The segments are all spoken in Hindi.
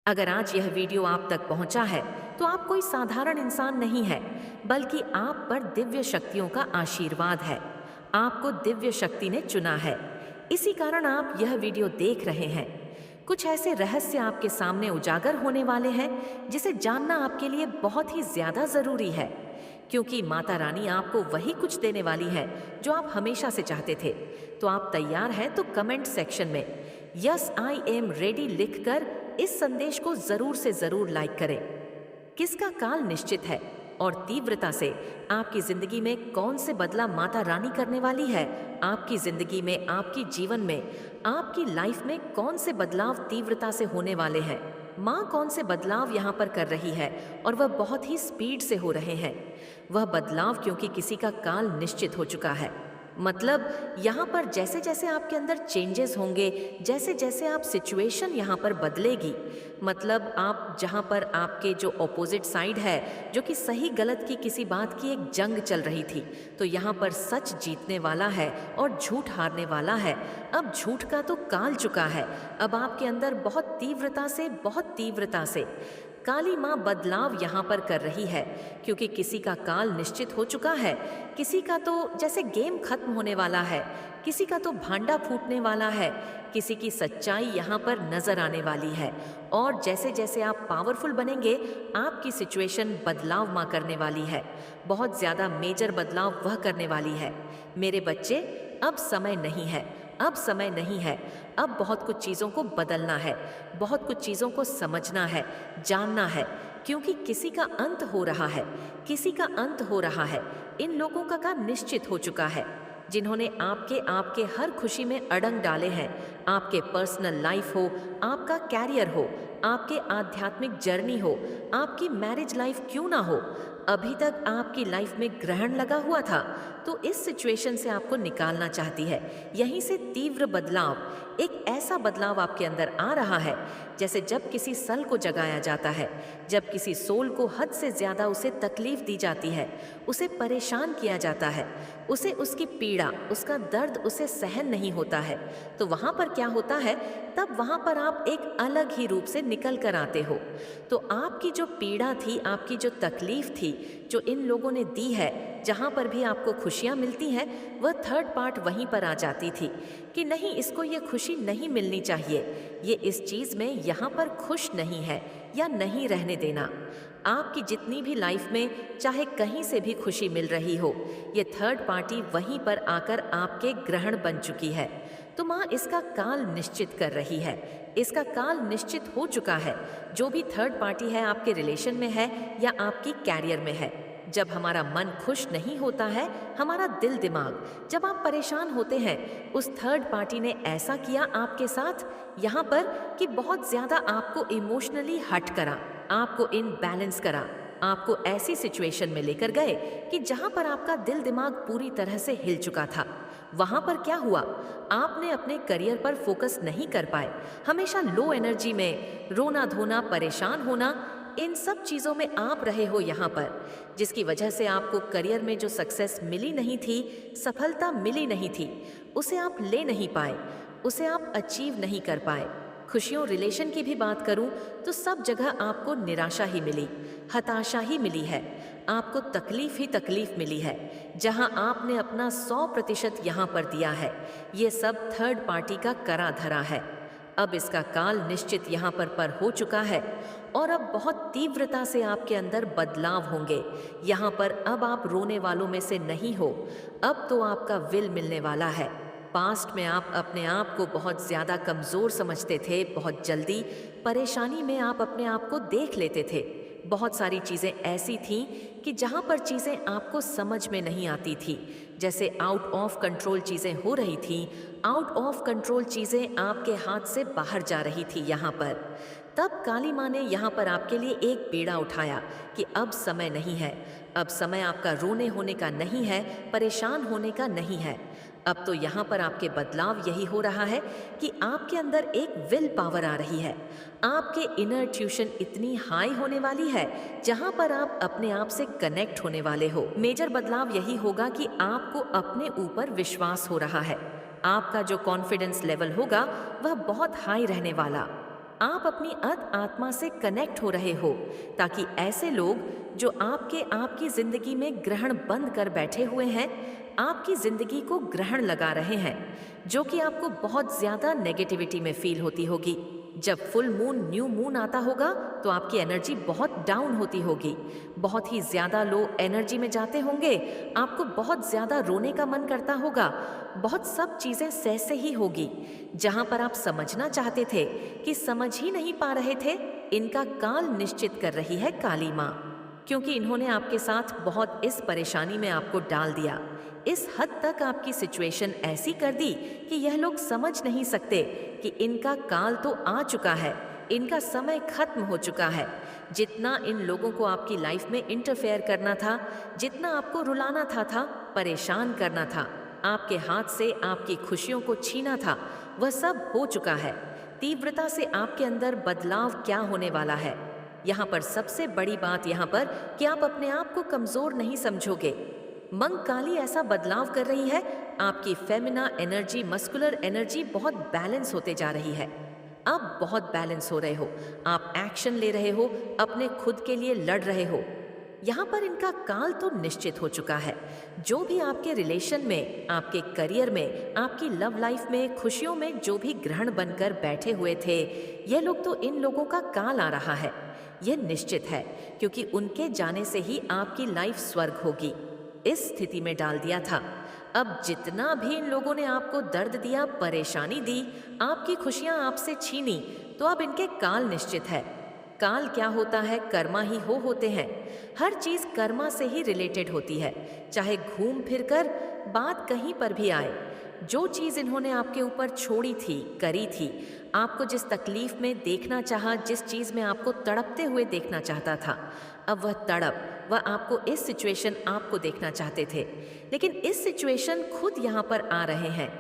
अगर आज यह वीडियो आप तक पहुंचा है तो आप कोई साधारण इंसान नहीं है, बल्कि आप पर दिव्य शक्तियों का आशीर्वाद है। आपको दिव्य शक्ति ने चुना है, इसी कारण आप यह वीडियो देख रहे हैं। कुछ ऐसे रहस्य आपके सामने उजागर होने वाले हैं जिसे जानना आपके लिए बहुत ही ज्यादा जरूरी है, क्योंकि माता रानी आपको वही कुछ देने वाली है जो आप हमेशा से चाहते थे। तो आप तैयार हैं तो कमेंट सेक्शन में यस आई एम रेडी लिखकर इस संदेश को जरूर से जरूर लाइक करें। किसका काल निश्चित है और तीव्रता से आपकी जिंदगी में कौन से बदलाव माता रानी करने वाली है? आपकी जिंदगी में, आपकी जीवन में, आपकी लाइफ में कौन से बदलाव तीव्रता से होने वाले हैं? माँ कौन से बदलाव यहाँ पर कर रही है और वह बहुत ही स्पीड से हो रहे हैं। वह बदलाव क्योंकि किसी का काल निश्चित हो चुका है। मतलब यहाँ पर जैसे जैसे आपके अंदर चेंजेस होंगे, जैसे जैसे आप सिचुएशन यहाँ पर बदलेगी, मतलब आप जहाँ पर आपके जो ऑपोजिट साइड है, जो कि सही गलत की किसी बात की एक जंग चल रही थी, तो यहाँ पर सच जीतने वाला है और झूठ हारने वाला है। अब झूठ का तो काल चुका है। अब आपके अंदर बहुत तीव्रता से काली माँ बदलाव यहाँ पर कर रही है, क्योंकि किसी का काल निश्चित हो चुका है। किसी का तो जैसे गेम खत्म होने वाला है, किसी का तो भांडा फूटने वाला है, किसी की सच्चाई यहाँ पर नजर आने वाली है। और जैसे जैसे आप पावरफुल बनेंगे, आपकी सिचुएशन बदलाव माँ करने वाली है। बहुत ज्यादा मेजर बदलाव वह करने वाली है। मेरे बच्चे, अब समय नहीं है, अब समय नहीं है। अब बहुत कुछ चीज़ों को बदलना है, बहुत कुछ चीज़ों को समझना है, जानना है, क्योंकि किसी का अंत हो रहा है, किसी का अंत हो रहा है। इन लोगों का निश्चित हो चुका है, जिन्होंने आपके हर खुशी में अड़ंग डाले हैं। आपके पर्सनल लाइफ हो, आपका कैरियर हो, आपके आध्यात्मिक जर्नी हो, आपकी मैरिज लाइफ क्यों ना हो, अभी तक आपकी लाइफ में ग्रहण लगा हुआ था, तो इस सिचुएशन से आपको निकालना चाहती है। यहीं से तीव्र बदलाव, एक ऐसा बदलाव आपके अंदर आ रहा है जैसे जब किसी सल को जगाया जाता है, जब किसी सोल को हद से ज्यादा उसे तकलीफ दी जाती है, उसे परेशान किया जाता है, उसे उसकी पीड़ा, उसका दर्द उसे सहन नहीं होता है, तो वहां पर क्या होता है, तब वहां पर आप एक अलग ही रूप से निकल कर आते हो। तो आपकी जो पीड़ा थी, आपकी जो तकलीफ थी, जो इन लोगों ने दी है, जहां पर भी आपको खुशियां मिलती हैं, वह थर्ड पार्ट वहीं पर आ जाती थी कि नहीं, इसको ये खुशी नहीं मिलनी चाहिए, ये इस चीज में यहाँ पर खुश नहीं है, या नहीं रहने देना। आपकी जितनी भी लाइफ में चाहे कहीं से भी खुशी मिल रही हो, ये थर्ड पार्टी वहीं पर आकर आपके ग्रहण बन चुकी है। तो माँ इसका काल निश्चित कर रही है, इसका काल निश्चित हो चुका है। जो भी थर्ड पार्टी है, आपके रिलेशन में है या आपकी कैरियर में है, जब हमारा मन खुश नहीं होता है, हमारा दिल दिमाग, जब आप परेशान होते हैं, उस थर्ड पार्टी ने ऐसा किया आपके साथ यहाँ पर कि बहुत ज्यादा आपको इमोशनली हर्ट करा, आपको इनबैलेंस करा, आपको ऐसी सिचुएशन में लेकर गए कि जहां पर आपका दिल दिमाग पूरी तरह से हिल चुका था। वहां पर क्या हुआ, आपने अपने करियर पर फोकस नहीं कर पाए, हमेशा लो एनर्जी में रोना धोना, परेशान होना, इन सब चीज़ों में आप रहे हो यहाँ पर, जिसकी वजह से आपको करियर में जो सक्सेस मिली नहीं थी, सफलता मिली नहीं थी, उसे आप ले नहीं पाए, उसे आप अचीव नहीं कर पाए। खुशियों, रिलेशन की भी बात करूं तो सब जगह आपको निराशा ही मिली, हताशा ही मिली है, आपको तकलीफ ही तकलीफ मिली है। जहां आपने अपना 100% यहाँ पर दिया है, ये सब थर्ड पार्टी का करा धरा है। अब इसका काल निश्चित यहाँ पर हो चुका है और अब बहुत तीव्रता से आपके अंदर बदलाव होंगे। यहाँ पर अब आप रोने वालों में से नहीं हो, अब तो आपका विल मिलने वाला है। पास्ट में आप अपने आप को बहुत ज़्यादा कमज़ोर समझते थे, बहुत जल्दी परेशानी में आप अपने आप को देख लेते थे। बहुत सारी चीज़ें ऐसी थीं कि जहाँ पर चीज़ें आपको समझ में नहीं आती थी, जैसे आउट ऑफ कंट्रोल चीज़ें हो रही थी, आउट ऑफ कंट्रोल चीज़ें आपके हाथ से बाहर जा रही थी यहाँ पर। तब काली माँ ने यहाँ पर आपके लिए एक बीड़ा उठाया कि अब समय नहीं है, अब समय आपका रोने होने का नहीं है, परेशान होने का नहीं है। अब तो यहाँ पर आपके बदलाव यही हो रहा है कि आपके अंदर एक विल पावर आ रही है, आपके इनर ट्यूशन इतनी हाई होने वाली है जहाँ पर आप अपने आप से कनेक्ट होने वाले हो। मेजर बदलाव यही होगा कि आपको अपने ऊपर विश्वास हो रहा है, आपका जो कॉन्फिडेंस लेवल होगा वह बहुत हाई रहने वाला। आप अपनी अध आत्मा से कनेक्ट हो रहे हो, ताकि ऐसे लोग जो आपकी जिंदगी में ग्रहण बंद कर बैठे हुए हैं, आपकी जिंदगी को ग्रहण लगा रहे हैं, जो कि आपको बहुत ज्यादा नेगेटिविटी में फील होती होगी। जब फुल मून, न्यू मून आता होगा तो आपकी एनर्जी बहुत डाउन होती होगी, बहुत ही ज्यादा लो एनर्जी में जाते होंगे, आपको बहुत ज्यादा रोने का मन करता होगा, बहुत सब चीजें सहसे ही होगी। जहां पर आप समझना चाहते थे कि समझ ही नहीं पा रहे थे, इनका काल निश्चित कर रही है काली माँ, क्योंकि इन्होंने आपके साथ बहुत इस परेशानी में आपको डाल दिया, इस हद तक आपकी सिचुएशन ऐसी कर दी कि यह लोग समझ नहीं सकते कि इनका काल तो आ चुका है, इनका समय खत्म हो चुका है। जितना इन लोगों को आपकी लाइफ में इंटरफेयर करना था, जितना आपको रुलाना था, परेशान करना था, आपके हाथ से आपकी खुशियों को छीना था, वह सब हो चुका है। तीव्रता से आपके अंदर बदलाव क्या होने वाला है। यहाँ पर सबसे बड़ी बात यहाँ पर कि आप अपने आप को कमजोर नहीं समझोगे। मंगकाली ऐसा बदलाव कर रही है, आपकी फेमिना एनर्जी, मस्कुलर एनर्जी बहुत बैलेंस होते जा रही है। अब बहुत बैलेंस हो रहे हो, आप एक्शन ले रहे हो, अपने खुद के लिए लड़ रहे हो। यहाँ पर इनका काल तो निश्चित हो चुका है। जो भी आपके रिलेशन में, आपके करियर में, आपकी लव लाइफ में, खुशियों में जो भी ग्रहण बनकर बैठे हुए थे, ये लोग तो इन लोगों का काल आ रहा है, यह निश्चित है, क्योंकि उनके जाने से ही आपकी लाइफ स्वर्ग होगी। इस स्थिति में डाल दिया था। अब जितना भी इन लोगों ने आपको दर्द दिया, परेशानी दी, आपकी खुशियां आपसे छीनी, तो अब इनके काल निश्चित है। काल क्या होता है? कर्मा ही होते हैं। हर चीज कर्मा से ही रिलेटेड होती है, चाहे घूम फिर कर बात कहीं पर भी आए। जो चीज इन्होंने आपके ऊपर छोड़ी थी, करी थी, आपको जिस तकलीफ में देखना चाहा, जिस चीज में आपको तड़पते हुए देखना चाहता था, अब वह तड़प, वह आपको इस सिचुएशन आपको देखना चाहते थे, लेकिन इस सिचुएशन खुद यहाँ पर आ रहे हैं।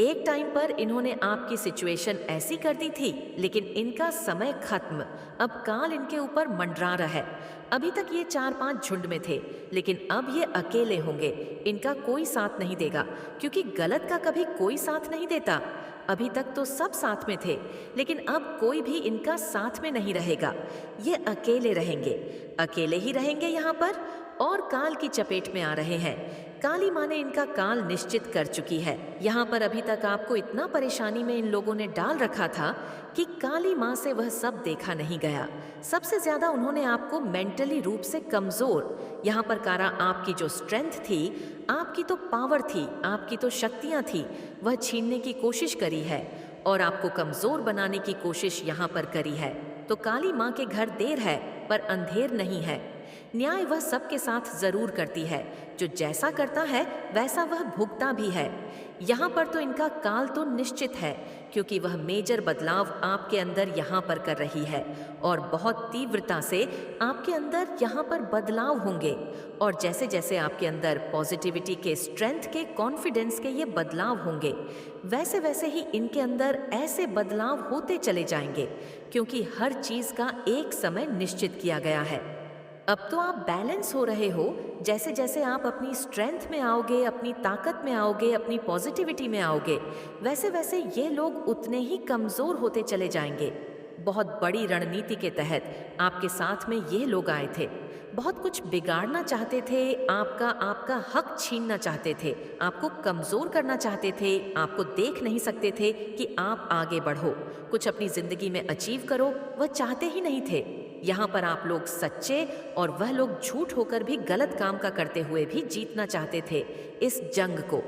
एक टाइम पर इन्होंने आपकी सिचुएशन ऐसी कर दी थी, लेकिन इनका समय खत्म। अब काल इनके ऊपर मंडरा रहा है। अभी तक ये 4-5 झुंड में थे, लेकिन अब ये अकेले होंगे, इनका कोई साथ नहीं देगा, क्योंकि गलत का कभी कोई साथ नहीं देता। अभी तक तो सब साथ में थे, लेकिन अब कोई भी इनका साथ में नहीं रहेगा। ये अकेले रहेंगे, अकेले ही रहेंगे यहाँ पर, और काल की चपेट में आ रहे हैं। काली माँ ने इनका काल निश्चित कर चुकी है। यहाँ पर अभी तक आपको इतना परेशानी में इन लोगों ने डाल रखा था कि काली माँ से वह सब देखा नहीं गया। सबसे ज्यादा उन्होंने आपको मेंटली रूप से कमजोर, यहाँ पर कारा आपकी जो स्ट्रेंथ थी, आपकी तो पावर थी, आपकी तो शक्तियाँ थी, वह छीनने की कोशिश करी है और आपको कमजोर बनाने की कोशिश यहाँ पर करी है। तो काली माँ के घर देर है पर अंधेर नहीं है। न्याय वह सबके साथ जरूर करती है, जो जैसा करता है वैसा वह भुगता भी है। यहाँ पर तो इनका काल तो निश्चित है, क्योंकि वह मेजर बदलाव आपके अंदर यहाँ पर कर रही है, और बहुत तीव्रता से आपके अंदर यहाँ पर बदलाव होंगे। और जैसे जैसे आपके अंदर पॉजिटिविटी के, स्ट्रेंथ के, कॉन्फिडेंस के ये बदलाव होंगे, वैसे वैसे ही इनके अंदर ऐसे बदलाव होते चले जाएंगे, क्योंकि हर चीज का एक समय निश्चित किया गया है। अब तो आप बैलेंस हो रहे हो। जैसे जैसे आप अपनी स्ट्रेंथ में आओगे, अपनी ताकत में आओगे, अपनी पॉजिटिविटी में आओगे, वैसे वैसे ये लोग उतने ही कमज़ोर होते चले जाएंगे। बहुत बड़ी रणनीति के तहत आपके साथ में ये लोग आए थे, बहुत कुछ बिगाड़ना चाहते थे, आपका हक छीनना चाहते थे, आपको कमज़ोर करना चाहते थे, आपको देख नहीं सकते थे कि आप आगे बढ़ो, कुछ अपनी ज़िंदगी में अचीव करो, वह चाहते ही नहीं थे। यहाँ पर आप लोग सच्चे और वह लोग झूठ होकर भी गलत काम का करते हुए भी जीतना चाहते थे इस जंग को,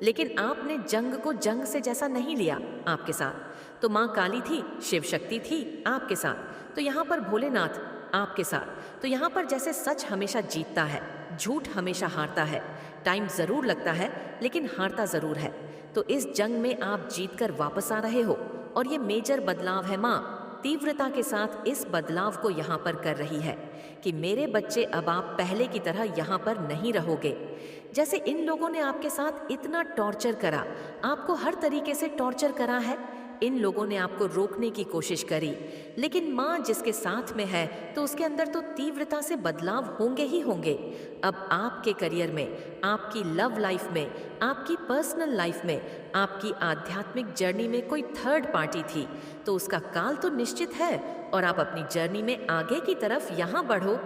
लेकिन आपने जंग को जंग से जैसा नहीं लिया। आपके साथ तो माँ काली थी, शिव शक्ति थी आपके साथ, तो यहाँ पर भोलेनाथ आपके साथ। तो यहाँ पर जैसे सच हमेशा जीतता है, झूठ हमेशा हारता है। टाइम ज़रूर लगता है, लेकिन हारता ज़रूर है। तो इस जंग में आप जीत कर वापस आ रहे हो, और ये मेजर बदलाव है। माँ तीव्रता के साथ इस बदलाव को यहाँ पर कर रही है कि मेरे बच्चे, अब आप पहले की तरह यहाँ पर नहीं रहोगे। जैसे इन लोगों ने आपके साथ इतना टॉर्चर करा, आपको हर तरीके से टॉर्चर करा है, इन लोगों ने आपको रोकने की कोशिश करी, लेकिन माँ जिसके साथ में है तो उसके अंदर तो तीव्रता से बदलाव होंगे ही होंगे। अब आपके करियर में, आपकी लव लाइफ में, आपकी पर्सनल लाइफ में, आपकी आध्यात्मिक जर्नी में कोई थर्ड पार्टी थी तो उसका काल तो निश्चित है और आप अपनी जर्नी में आगे की तरफ यहाँ बढ़ो,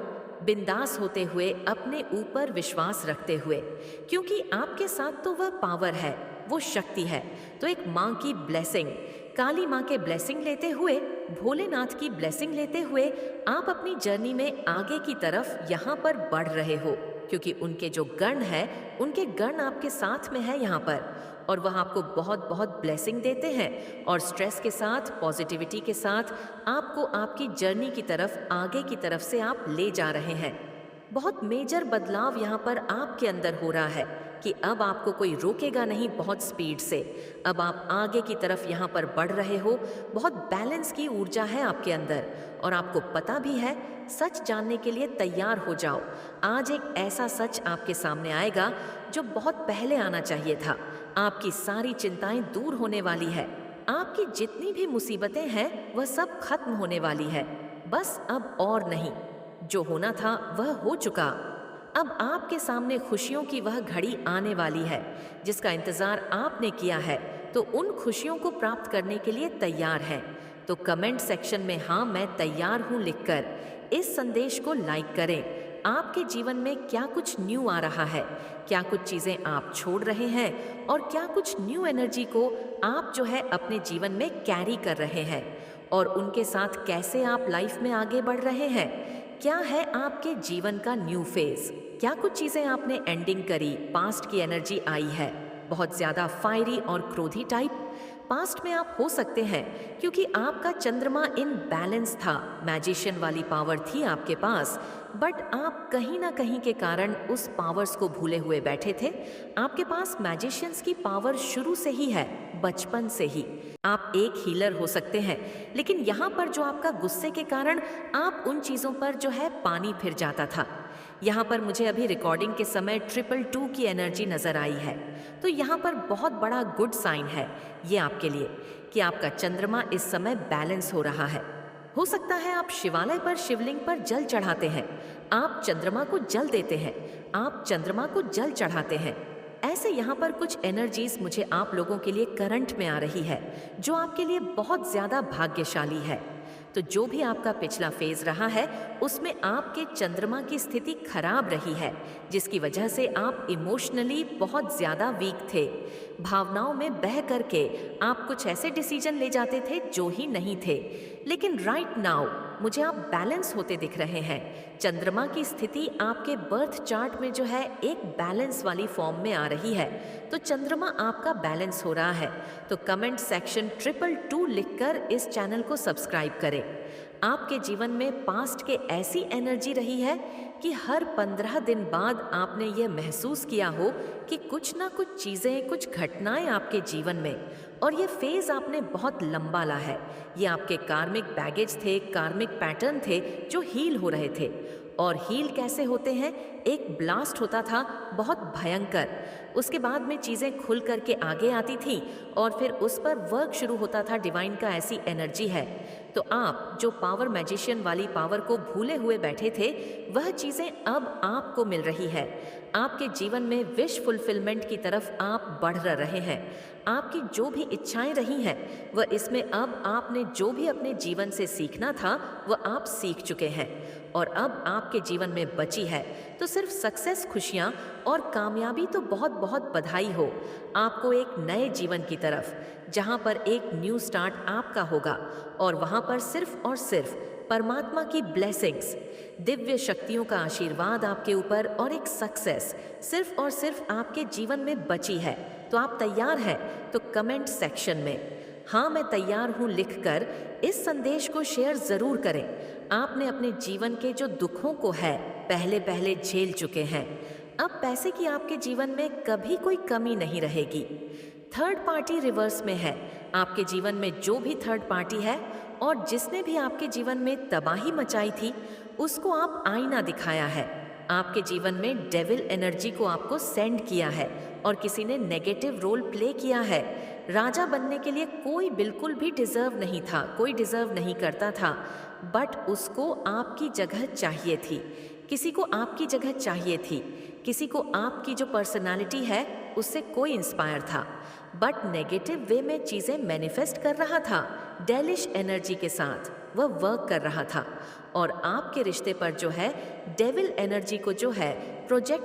बिंदास होते हुए, अपने ऊपर विश्वास रखते हुए, क्योंकि आपके साथ तो वह पावर है, वो शक्ति है। तो एक माँ की ब्लेसिंग, काली माँ के ब्लेसिंग लेते हुए, भोलेनाथ की ब्लेसिंग लेते हुए आप अपनी जर्नी में आगे की तरफ यहाँ पर बढ़ रहे हो, क्योंकि उनके जो गण है, उनके गण आपके साथ में है यहाँ पर, और वह आपको बहुत बहुत ब्लेसिंग देते हैं और स्ट्रेस के साथ, पॉजिटिविटी के साथ आपको आपकी जर्नी की तरफ, आगे की तरफ से आप ले जा रहे हैं। बहुत मेजर बदलाव यहाँ पर आपके अंदर हो रहा है कि अब आपको कोई रोकेगा नहीं बहुत स्पीड से। अब आप आगे की तरफ यहाँ पर बढ़ रहे हो, बहुत बैलेंस की ऊर्जा है आपके अंदर और आपको पता भी है। सच जानने के लिए तैयार हो जाओ। आज एक ऐसा सच आपके सामने आएगा जो बहुत पहले आना चाहिए था। आपकी सारी चिंताएं दूर होने वाली है। आपकी जितनी भी मुसीबतें हैं वह सब खत्म होने वाली है। बस अब और नहीं, जो होना था वह हो चुका। अब आपके सामने खुशियों की वह घड़ी आने वाली है जिसका इंतजार आपने किया है, तो उन खुशियों को प्राप्त करने के लिए तैयार हैं। तो कमेंट सेक्शन में हाँ मैं तैयार हूँ लिखकर इस संदेश को लाइक करें। आपके जीवन में क्या कुछ न्यू आ रहा है, क्या कुछ चीजें आप छोड़ रहे हैं और क्या कुछ न्यू एनर्जी को आप जो है अपने जीवन में कैरी कर रहे हैं और उनके साथ कैसे आप लाइफ में आगे बढ़ रहे हैं। क्या है आपके जीवन का न्यू फेज, क्या कुछ चीजें आपने एंडिंग करी, पास्ट की एनर्जी आई है, बहुत ज्यादा फायरी और क्रोधी टाइप। पास्ट में आप हो सकते हैं क्योंकि आपका चंद्रमा इन बैलेंस था, मैजिशियन वाली पावर थी आपके पास, बट आप कहीं ना कहीं के कारण उस पावर्स को भूले हुए बैठे थे। आपके पास मैजिशियंस की पावर शुरू से ही है, बचपन से ही। आप एक हीलर हो सकते हैं, लेकिन यहाँ पर जो आपका गुस्से के कारण आप उन चीज़ों पर जो है पानी फिर जाता था। यहाँ पर मुझे अभी रिकॉर्डिंग के समय 222 की एनर्जी नजर आई है, तो यहाँ पर बहुत बड़ा गुड साइन है ये आपके लिए कि आपका चंद्रमा इस समय बैलेंस हो रहा है। हो सकता है आप शिवालय पर, शिवलिंग पर जल चढ़ाते हैं, आप चंद्रमा को जल देते हैं, आप चंद्रमा को जल चढ़ाते हैं। ऐसे यहाँ पर कुछ एनर्जीज मुझे आप लोगों के लिए करंट में आ रही है जो आपके लिए बहुत ज्यादा भाग्यशाली है। तो जो भी आपका पिछला फेज रहा है उसमें आपके चंद्रमा की स्थिति खराब रही है, जिसकी वजह से आप इमोशनली बहुत ज्यादा वीक थे। भावनाओं में बह करके आप कुछ ऐसे डिसीजन ले जाते थे जो ही नहीं थे, लेकिन राइट नाउ मुझे आप बैलेंस होते दिख रहे हैं। चंद्रमा की स्थिति आपके बर्थ चार्ट में जो है एक बैलेंस वाली फॉर्म में आ रही है, तो चंद्रमा आपका बैलेंस हो रहा है। तो कमेंट सेक्शन 222 लिखकर इस चैनल को सब्सक्राइब करें। आपके जीवन में पास्ट के ऐसी एनर्जी रही है कि हर 15 दिन बाद आपने यह महसूस किया हो कि कुछ ना कुछ चीज़ें, कुछ घटनाएं आपके जीवन में, और ये फेज आपने बहुत लंबा ला है। ये आपके कार्मिक बैगेज थे, कार्मिक पैटर्न थे जो हील हो रहे थे। और हील कैसे होते हैं? एक ब्लास्ट होता था बहुत भयंकर, उसके बाद में चीज़ें खुल करके आगे आती थी और फिर उस पर वर्क शुरू होता था। डिवाइन का ऐसी एनर्जी है। तो आप जो पावर, मैजिशियन वाली पावर को भूले हुए बैठे थे, वह चीज़ें अब आपको मिल रही है। आपके जीवन में विश फुलफिलमेंट की तरफ आप बढ़ रहे हैं। आपकी जो भी इच्छाएं रही हैं वह इसमें अब आपने जो भी अपने जीवन से सीखना था वह आप सीख चुके हैं, और अब आपके जीवन में बची है तो सिर्फ सक्सेस, खुशियाँ और कामयाबी। तो बहुत बहुत बधाई हो आपको एक नए जीवन की तरफ, जहाँ पर एक न्यू स्टार्ट आपका होगा और वहाँ पर सिर्फ और सिर्फ परमात्मा की ब्लेसिंग्स, दिव्य शक्तियों का आशीर्वाद आपके ऊपर और एक सक्सेस सिर्फ और सिर्फ आपके जीवन में बची है। तो आप तैयार हैं? तो कमेंट सेक्शन में हाँ मैं तैयार हूँ लिखकर इस संदेश को शेयर ज़रूर करें। आपने अपने जीवन के जो दुखों को है पहले झेल चुके हैं। अब पैसे की आपके जीवन में कभी कोई कमी नहीं रहेगी। थर्ड पार्टी रिवर्स में है। आपके जीवन में जो भी थर्ड पार्टी है और जिसने भी आपके जीवन में तबाही मचाई थी, उसको आप आईना दिखाया है। आपके जीवन में डेविल एनर्जी को आपको सेंड किया है और किसी ने नेगेटिव रोल प्ले किया है। राजा बनने के लिए कोई बिल्कुल भी डिजर्व नहीं था, कोई डिजर्व नहीं करता था, बट उसको आपकी जगह चाहिए थी। किसी को आपकी जगह चाहिए थी, किसी को आपकी जो पर्सनालिटी है उससे कोई इंस्पायर था, बट नेगेटिव वे में चीज़ें मैनिफेस्ट कर रहा था। डेलिश एनर्जी के साथ वह वर्क कर रहा था और आपके रिश्ते पर जो है डेविल एनर्जी को जो है प्रोजेक्ट